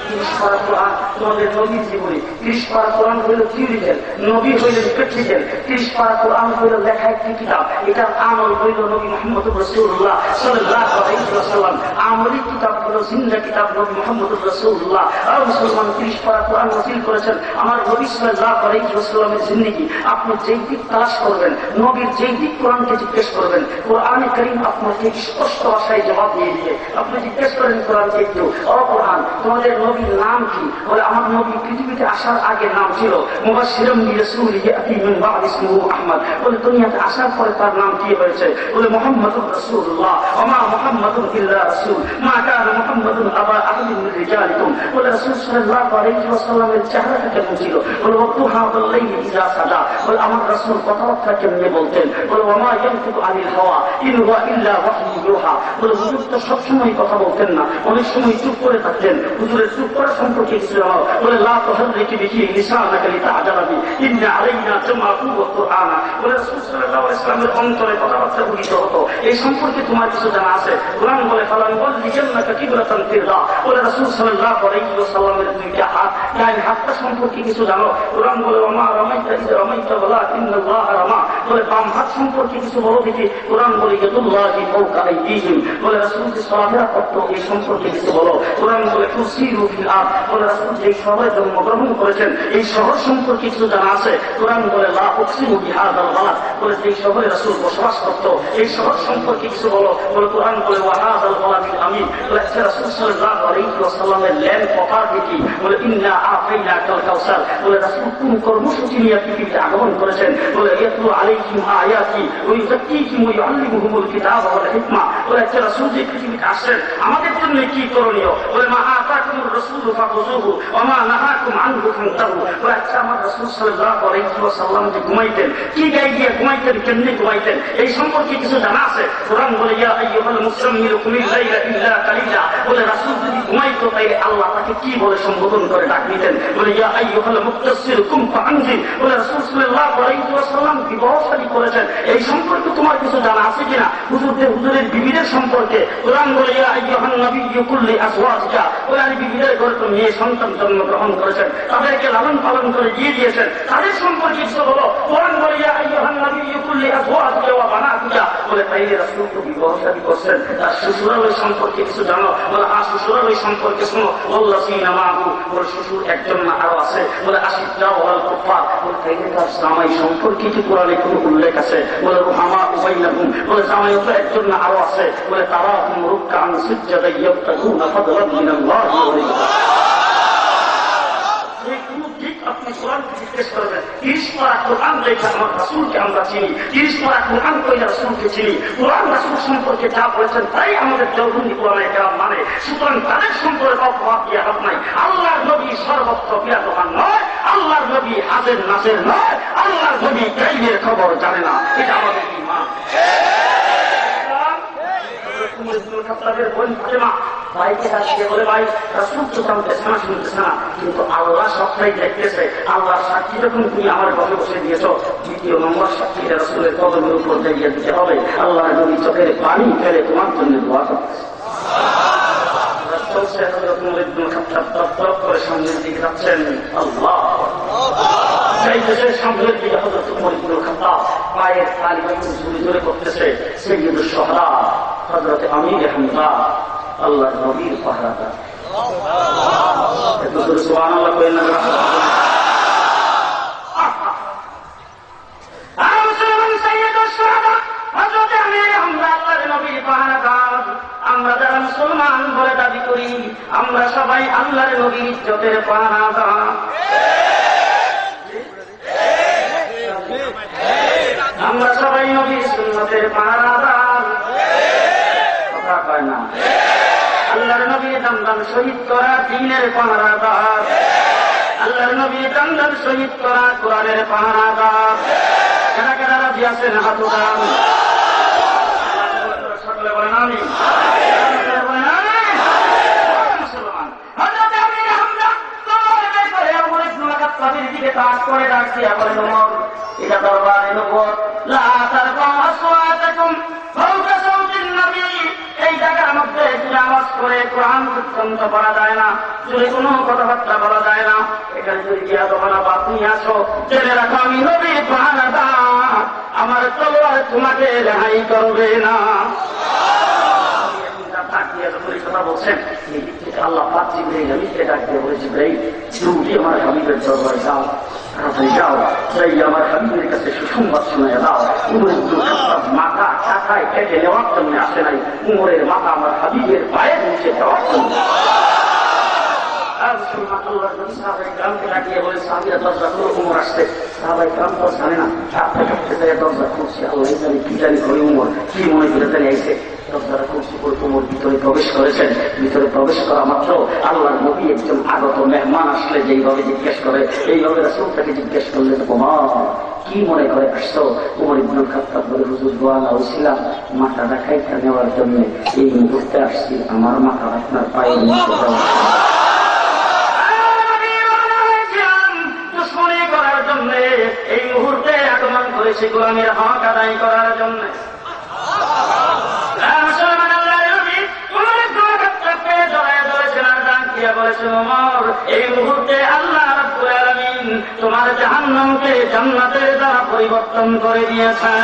30 পারা কোরআন তোমাদের নবীর জীবনী। 30 পারা কোরআন হইল থিওরিক্যাল, নবী হইলেন প্র্যাকটিক্যাল। 30 পারা কোরআন হইল লেখা একটি কিতাব, এটার আমল হইল নবী মুহাম্মদ রাসূলুল্লাহ সাল্লাল্লাহু আলাইহি ওয়াসাল্লাম। আমলি কিতাব হলো জিন্দা কিতাব নবী মুহাম্মদ রাসূলুল্লাহ। আর মুসলমান 30 পারা কোরআন নাযিল করেছেন আমার নবী সাল্লাল্লাহু আলাইহি ওয়াসাল্লামের জিন্দেগি। আপনি যেই দিক তালাশ করবেন, নবীর যেই দিক কোরআনকে জিজ্ঞেস করবেন, কোরআনে কারীম আপনাকে স্পষ্ট ভাষায় জবাব দিয়ে দিবে। আপনি জিজ্ঞেস করেন কোরআনকে একটু, ও কোরআন তোমাদের নবীর নাম কি? বলে আমার নবী পৃথিবীতে আসার আগে নাম ছিল মুবাশশিরাম বিরাসূলিন ইয়াতি মিন বা'দি ইসমিহি আহমদ। বলে দুনিয়াতে আসার পরে তার নাম কি হয়েছে? বলে মুহাম্মাদুর রাসূলুল্লাহ ওয়া মা মুহাম্মাদুন ইল্লা রাসূল মা কানা মুহাম্মাদুন আবা আহাদিন মিন রিজালিকুম। বলে রাসূল সাল্লাল্লাহু আলাইহি ওয়াসাল্লামের চেহারাটা কেমন ছিল? বলে ওয়াতুহা ওয়াল লাইলি ইযা সাজা। বলে আমার রাসূল কথাবার্তা কেমনে বলতেন? বলে ওয়া মা ইয়ানতিকু আনিল হাওয়া ইন হুয়া ইল্লা ওয়াহয়ুন ইউহা। বলে হুজুর তো সবসময় কথা বলতেন না, অনেক সময় চুপ করে থাকতেন। হুজুরের চুপ করা সম্পর্কে কিছু জানাও। বলে লা তুহাররিক বিহি লিসানাকা লিতা'জালা বি ইন্না আলাইনা জামাহু ওয়া কুরআনা। বলে রাসূল সাল্লাল্লাহু আলাইহি ওয়াসাল্লামের অন্তরে কথাবার্তা উদিত হতো, এই সম্পর্কে তোমার কিছু জানা আছে? কোরআন বলে ফালান ওয়াল্লিজান্নাকা কিবলাতান ফিরদা। বলে রাসূল সাল্লাল্লাহু আলাইহি ওয়াসাল্লামের দুইটা হাত, ডান হাতটা সম্পর্কে কিছু জানো? কোরআন বলে ওয়া মা রামাইতা ইয রামাইতা ওয়ালাকিন্নাল্লাহ রামা। বলে বাম হাত সম্পর্কে কিছু বলো দেখি। কোরআন বলে ইয়াদুল্লাহি ফাওকা আইদিহিম। বলে রাসূল যে সালাতের করত এই সম্পর্কে কিছু বলো। কোরআন বলে তুসিরু ফিল আরদ। বলে রাসূল যে শহরে জন্মগ্রহণ করেছেন এই শহর সম্পর্কে কিছু জানা আছে? কোরআন বলে লা উকসিমু বিহাযাল বালাদ। বলে যে শহরে রাসূল বসবাস করত এই শহর সম্পর্কে কিছু বলো। বলে কোরআন বলে ওয়া হাযাল বালাদিল আমিন। বলে রাসূল সাল্লাল্লাহু আলাইহি ওয়াসাল্লামের ল্যান্ড প্রপার্টি কি? বলে ইন্না আতাইনাকাল কাউসার। বলে রাসূল কোন কর্মসূচি নিয়ে পৃথিবীতে আগমন করেছেন? বলে ইয়াতলু আলাইহিম আয়াতি ওয়া ইউযাক্কিহিম ওয়া ইউআল্লিমুহুমুল কিতাবা ওয়াল হিকমা। বলে রাসূল যে পৃথিবীতে আসেন আমাদের জন্য কি করণীয়? বলে মা আতাকুমুর রাসূলু ফাখুযুহু ওয়া মা নাহাকুম আনহু ফান্তাহু। বলে আমার রাসূল সাল্লাল্লাহু আলাইহি ওয়াসাল্লাম যে ঘুমাইতেন, কি গায়ে দিয়ে ঘুমাইতেন, কেমনে ঘুমাইতেন এই সম্পর্কে কিছু জানা আছে? কোরআন বলে ইয়া আইয়ুহাল মুযাম্মিলু কুমিল লাইলা ইল্লা কালিলা। বলে রাসূল যদি ঘুমাইতো তাই আল্লাহ তাকে কি বলে সম্বোধন করে ডাক দিতেন? বলে ইয়া আইয়ুহাল মুদাসসির কুম ফাআনজির। বলে রাসূল সাল্লাল্লাহু আলাইহি ওয়াসাল্লাম বিবাহশাদী করেছেন এই সম্পর্কে তোমার কিছু জানা আছে কিনা? হুজুরের বিবিদের সম্পর্কে কোরআন বলে ইয়া আইয়ুহান নাবিয়্যু কুল লিআজওয়াজিকা। বলে আমি বিবিদের ঘরে তো মেয়ে সন্তান জন্মগ্রহণ করেছেন, তাদেরকে লালন পালন করে দিয়ে দিয়েছেন, তাদের সম্পর্কে কিছু বলো। কোরআন বলে ইয়া আইয়ুহান নাবিয়্যু কুল লিআজওয়াজিকা ওয়া বানাতিকা। বলে তাইলে রাসূল তো বিবাহশাদী করছেন, তার শ্বশুরালয় সম্পর্কে কিছু জানো? বলে শ্বশুরালয় সম্পর্কে শোনো। ওয়াল্লাযীনা মাহু। বলে শ্বশুর একজন না আরো আছে। বলে আশিদ্দা ওয়াল কুফার। বলে তাইলে তার জামাই সম্পর্কে কি কোরআনে কোনো উল্লেখ আছে? বলে রুহামা বাইনাহুম। বলে জামাই তো একজন না আরো আছে। বলে তারাহুম রুকআন সুজদান ইয়াবতাগুনা ফাদলান মিনাল্লাহি ওয়া রিদওয়ানা। আপনি কোরআনকে জিজ্ঞেস করবেন 30 পারা কোরআন লেখা আমার রাসূলকে আমরা চিনি, 30 পারা কোরআন কইলে রাসূলকে চিনি। কোরআন রাসূল সম্পর্কে যা বলেছেন তাই আমাদের দেওবন্দি কোরআনে কেরাম মানে। সুতরাং তাদের সম্পর্কে অপবাদ দিয়ে হাত নাই। আল্লাহর নবী সর্বত্র বিরাজমান নয়, আল্লাহর নবী হাজের নাসের নয়, আল্লাহর নবী গায়বের খবর জানে না। এটা আমাদের ঈমান। কিন্তু আল্লাহ সবটাই দেখতেছে। আল্লাহ সাক্ষী যখন তুমি আমার ঘরে বসে দিয়েছ, 2 নম্বর সাক্ষীটা রাসূলের কদমের উপর দিয়ে দিতে হবে। আল্লাহ নবী চোখের পানি ফেলে তোমার জন্য দোয়া করতেছে। করে সামনের দিকে যাচ্ছেন। আল্লাহ সেই দেশের সামনের দিকে হযরত ওমর ইবনে খাত্তাব পায়ের তালিবান জোরে জোরে করতেছে। সাইয়্যিদুশ শুহাদা হযরত আমির হামজা আল্লাহর নবীর পাহারাদার। একটু জোরে সুবহানাল্লাহ বলেন না? আমরা যারা মুসলমান বলে দাবি করি আমরা সবাই আল্লাহর নবীর ইজ্জতের পাহারাদার। আমরা সবাই নবীর সুন্নতের পাহারাদার। কথা কয় না? আল্লাহর নবী দান শহীদ করা দ্বীনের পাহারাদার। আল্লাহর নবী দান শহীদ করা কোরআনের পাহারাদার। কারা কারা রাজি আছেন হাত উঠান। সকলে বলেন আমিন। মুসলমান হযরত আমির হামজা তওয়ারে করে ওমর ইবনে খাত্তাবের দিকে তাক করে ডাকছে, বলেন ওমর এটা দরবারে নবুয়ত। লা তারফাউ আসওয়াতাকুম ফাওকা সাওতিন নবী। এই জায়গার মধ্যে তুমি আওয়াজ করে কোরআন পর্যন্ত পড়া যায় না, যদি কোনো কথাবার্তা বলা যায় না। এখানে যদি গিয়া দোকানা বাপ নিয়ে আসো, জেনে রাখো আমি নবী পাহাড়া, আমার তলোয়ার তোমাকে রেহাই করবে না। কথা বলছেন আল্লাহ পাক জিবরাইল নবীকে ডাক দিয়ে বলে, জিবরাইল তুমি আমার হাবিবের দরবারে যাও, যাও যাই আমার হাবিবের কাছে সুসংবাদ শোনায় দাও। উমরের মাথা টাকায় কেটে নেওয়ার জন্য আসে নাই, উমরের মাথা আমার হাবিবের পায়ের নিচে দেওয়ার জন্য। গ্রামকে ডাকিয়ে বলে, সাহাবীরা দরজা খুলে, উমর আসছে। সাহাবাই গ্রাম তো জানে না, কাঁপতে কাঁপতে যায় দরজা খুলছে। আল্লাহ জানি কি জানি করে উমর কি মনে করে জানি আইছে। দরজাটা খুলছে করে উমর ভিতরে প্রবেশ করেছেন। ভিতরে প্রবেশ করা মাত্র আল্লাহর নবী একজন আগত মেহমান আসলে যেইভাবে জিজ্ঞেস করে, এইভাবে রাসূল তাকে জিজ্ঞেস করলেন, ওমর কি মনে করে আসছো? উমর ইবনে খাত্তাব বলে, হুজুর দোয়া হয়েছিলাম মাথাটা খাইতে নেওয়ার জন্য, এই মুহূর্তে আসছি আমার মাথা আপনার পায়ের নিচে দেওয়া। এই মুহূর্তে আগমন করেছে গোলামের হক আদায় করার জন্য। এই মুহূর্তে আল্লাহ রাব্বুল আলামিন তোমার জাহান্নামকে জান্নাতের দ্বারা পরিবর্তন করে দিয়েছেন।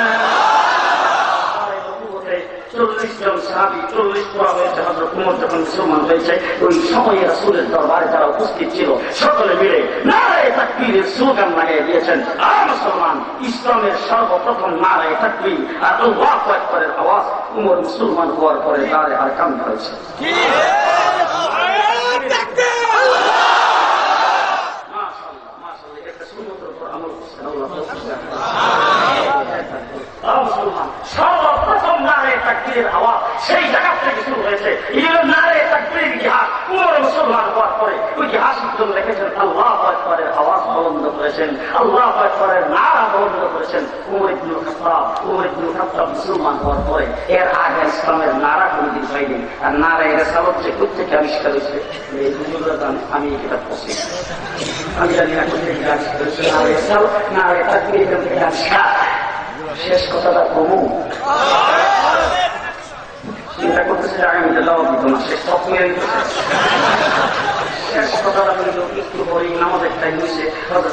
40 জন সাহাবী, 40 পড়া হয়েছে। হযরত উমর যখন মুসলমান হয়েছে, ওই সময়ে রাসূলের দরবারে যারা উপস্থিত ছিল সকলে মিলে নারায়ে তাকবীরের স্লোগান লাগিয়ে দিয়েছেন। আর মুসলমান, ইসলামের সর্বপ্রথম নারায়ে তাকবীর আর আল্লাহু আকবারের আওয়াজ উমর মুসলমান হওয়ার পরে দাঁড়ে আর কাম করেছে। সর্বপ্রথম নারে তাকবীরের আওয়াজ সেই জায়গা থেকে শুরু হয়েছে। এই হল নারে তাকবীরের ইতিহাস। উমর মুসলমান হওয়ার পরে ওই ইতিহাস লেখেছেন, আল্লাহু আকবারের আওয়াজ বন্ধ করেছেন, আল্লাহু আকবারের নারা বন্ধ করেছেন উমর ইবনে খাত্তাব মুসলমান হওয়ার পরে। এর আগে ইসলামের নারা কোনদিন হয়নি। আর নারা এর সাবক যে কোথেকে আবিষ্কার হয়েছে আমি এই কিতাব পড়ছি, আমি জানি না কোথেকে আবিষ্কার হয়েছে নারে তাকবীর থেকে আবিষ্কার। শেষ কথাটা কমু চিন্তা করতেছে যে আগামীতে দাওয়াত দিত না, শেষ সব মেরে দিতেছে। শেষ কথাটা কিন্তু একটু পরে নামাজের টাইম হয়েছে।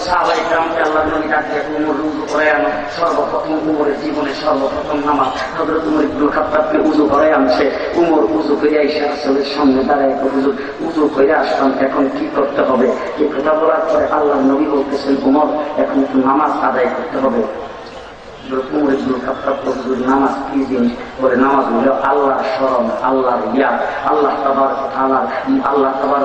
সাহাবায়ে কেরামকে আল্লাহর নবী ডাক দিয়ে উমর উযু করে আনো। সর্বপ্রথম উমরের জীবনে সর্বপ্রথম নামাজ হযরত উমর ইবনে খাত্তাবকে উযু করে আনছে। উমর উযু করে এসে রাসূলের সামনে দাঁড়ায়, হুজুর উযু করে আসলাম, এখন কি করতে হবে? এই কথা বলার পরে আল্লাহর নবী বলতেছেন, উমর এখন একটু নামাজ আদায় করতে হবে। উমর ইবনে খাত্তাব নামাজ কি জিনিস? বলে নামাজ হলো আল্লাহর স্মরণ, আল্লাহর ইয়াদ, আল্লাহ তাবারক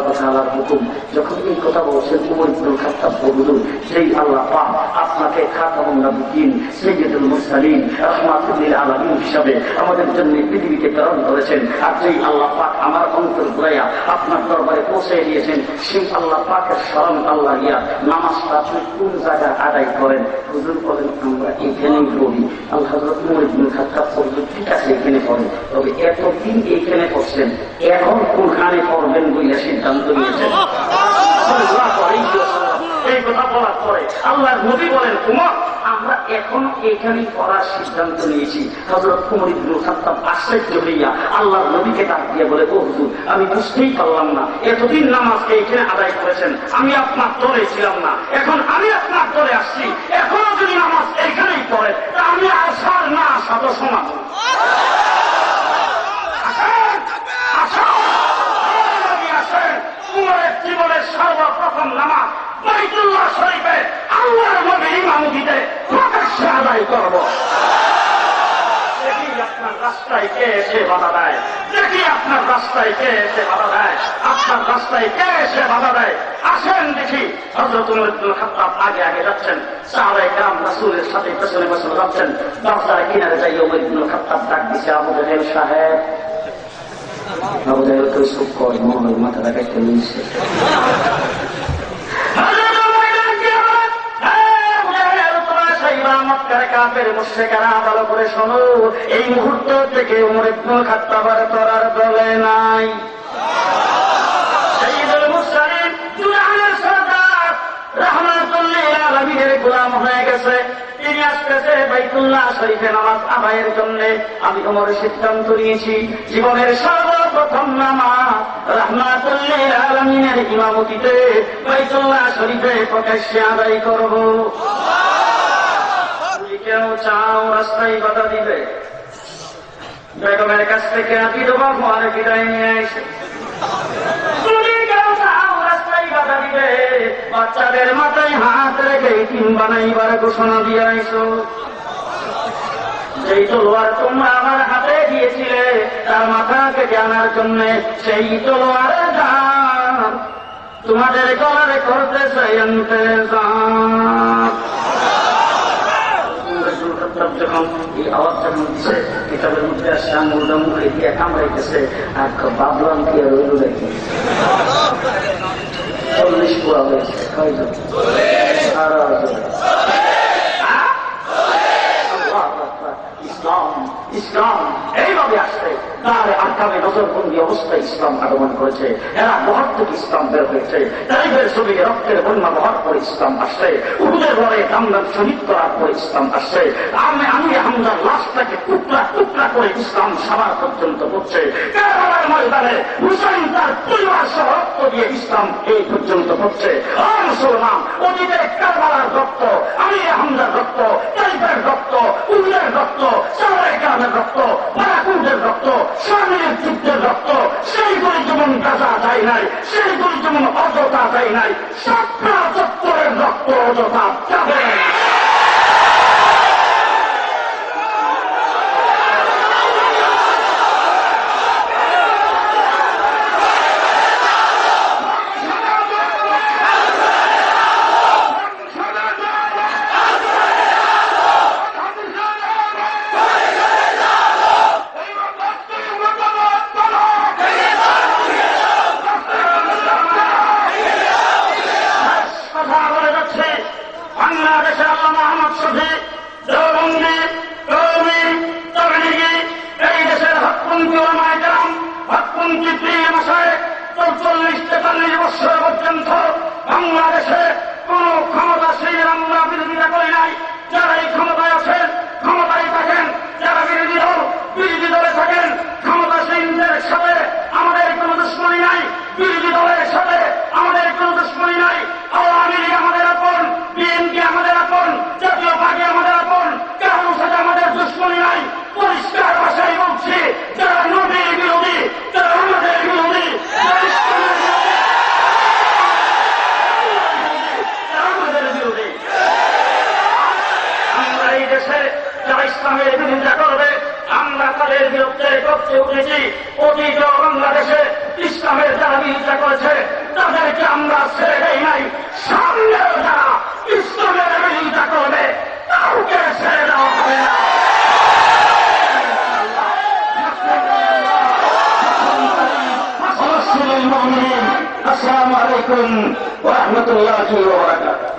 ওয়া তাআলার হুকুম। যখন এই কথা বলছেন উমর ইবনে খাত্তাব বললেন, সেই আল্লাহ পাক আপনাকে খাতামুন নবিয়্যিন, সাইয়্যিদুল মুরসালিন, রাহমাতুল লিল আলামিন হিসাবে আমাদের জন্য পৃথিবীতে প্রেরণ করেছেন। আর যেই আল্লাহ পাক আমার অন্তর ঘুরাইয়া আপনার দরবারে পৌঁছে দিয়েছেন, সেই আল্লাহ পাকের স্মরণ, আল্লাহর ইয়াদ, নামাজটা আপনি কোন জায়গায় আদায় করেন? হুজুর বলেন, আমরা এখানেই পড়ি। আল্লাহ হযরত উমর ইবনে খাত্তাব বললেন, ঠিক আছে এখানে পড়েন, তবে এতদিন এইখানে পড়ছেন, এখন কোনখানে পড়বেন বলে সিদ্ধান্ত নিয়েছেন। এই কথা বলার পরে আল্লাহর নবী বলেন, উমর আমরা এখন এখানেই পড়ার সিদ্ধান্ত নিয়েছি। হযরত উমর ইবনে খাত্তাব আশ্চর্য হইয়া আল্লাহর নবীকে ডাক দিয়ে বলে, ও হুজুর আমি বুঝতেই পারলাম না, এতদিন নামাজকে এখানে আদায় করেছেন, আমি আপনার দলে ছিলাম না, এখন আমি আপনার দলে আসছি, এখনো যদি নামাজ এখানেই পড়ে তা আমি আসার না আসার সমান। উমরের জীবনের সর্বপ্রথম নামাজ বাইতুল্লাহ শরীফে আল্লাহর নবীর ইমামতিতে প্রকাশ্যে আদায় করব। দেখি আপনার রাস্তায় কে এসে বাধা দেয়, দেখি আপনার রাস্তায় কে এসে বাধা দেয়, আপনার রাস্তায় কে এসে বাধা দেয়। আসেন দেখি। হযরত উমর ইবনে খাত্তাব আগে আগে যাচ্ছেন, সাহাবায়ে কেরাম রাসূলের সাথে পেছনে পেছনে যাচ্ছেন। দরজার কিনারে যাই উমর ইবনে খাত্তাব ডাক দিছে, আবু জাহেল সাহেব। আবু জাহেল তো চুপ করে, মনে মাথাটা কেটে নিয়েছে। ভালো করে শোনো, এই মুহূর্ত থেকে উমর ইবনে খাত্তাব করার দলে নাই। সাইয়্যিদুল মুরসালিন দুনিয়ার সরদার রাহমাতুল লিল আলামিনের গোলাম হয়ে গেছে। তিনি আসতেছে বাইতুল্লাহ শরীফে নামাজ আদায়ের জন্য আমি ওমর সিদ্ধান্ত নিয়েছি জীবনের সর্বপ্রথম নামাজ রাহমাতুল লিল আলামিনের ইমামতিতে বাইতুল্লাহ শরীফে প্রকাশ্যে আদায় করব। তুমি কেউ চাও রাস্তায় বাধা দিবে? বেগমের কাছ থেকে আপনি দেবো ফোয়ারে বিদায় নিয়ে এসে তুমি কেউ চাও রাস্তায় বাধা দিবে? বাচ্চাদের মাথায় হাত রেখে ইতিম বানাইবার ঘোষণা দিয়ে আইসো। যেই তলোয়ার তোমরা আমার হাতে দিয়েছিলে তার মাথা কেটে আনার জন্য সেই তলোয়ারের দাম তোমাদের গলারে করতেছে ইন্তজাম। যখন এই আওয়াজ যখন দিচ্ছে কিতাবের মধ্যে আসছে আঙুলটা মুখে দিয়ে কামড়াইতেছে আর বাবলাম কি আর রইল দেখি 40 পুরা হয়েছে কয়জন? ইসলাম এইভাবে আসছে তার আকামে নজরবন্দি অবস্থায় ইসলাম আগমন করেছে। এরা বহর থেকে ইসলাম বের হয়েছে, তাইফের শরীরে রক্তের বন্যা বহর করে ইসলাম আসছে, উহুদের লড়াই দামদাম শহীদ করার পরে ইসলাম আসছে। আমি হামজার লাশটাকে টুকরা টুকরা করে ইসলাম সারা পর্যন্ত পড়ছে। কারবালার ময়দানে হুসাইন তার পরিবার সহ রক্ত দিয়ে ইসলাম এই পর্যন্ত পড়ছে। আর মুসলমান অতীতে কারবালার রক্ত, আমি হামজার রক্ত, তাইফের রক্ত, উহুদের রক্ত, সাহাবায়ে কেরামের রক্ত, বারাকুদের রক্ত, শামিলের যুদ্ধের রক্ত, সেইগুলি যেমন গাজা যায় নাই, সেইগুলি যেমন অযথা যায় নাই, সাতটা চত্বরের রক্ত অযথা যাবে। বাংলাদেশের আল্লামা আহমদ শফী দেওবন্দি কওমি তাবলীগী এই দেশের হকপন্থী ওলামায়ে কেরাম, হকপন্থী পীর মাশায়েখ 40-43 বছর পর্যন্ত বাংলাদেশে কোন ক্ষমতাশীল আমরা বিরোধিতা করি নাই। যারা এই ক্ষমতায় আছেন ক্ষমতায় থাকেন, যারা বিরোধী দলে থাকেন, ক্ষমতাসীনদের সাথে আমাদের কোনো দুশ্মনী নাই, বিরোধী দলের সাথে আমাদের কোনো দুশ্মনী নাই। আওয়ামী লীগ আমাদের আপন, বিএনপি আমাদের আপন, জাতীয় পার্টি আমাদের আপন, কারোর সাথে আমাদের দুশ্মনী নাই। পরিষ্কার ভাষায় বলছি, যারা নবীর বিরোধী, যারা আমাদের বিরোধী, আমাদের বিরোধী, আমরা এই দেশে যারা ইসলামের বিরোধিতা করবে আমরা তাদের বিরুদ্ধে গর্জে উঠেছি। অতীত বাংলাদেশে ইসলামের যারা বিরোধিতা করেছে তাদেরকে আমরা ছেড়ে দেই নাই। সামনেও যারা ইসলামের বিরোধিতা করবে কাউকে ছেড়ে দেওয়া হবে না। আসসালামু আলাইকুম ওয়া রাহমাতুল্লাহি ওয়া বারাকাতুহু।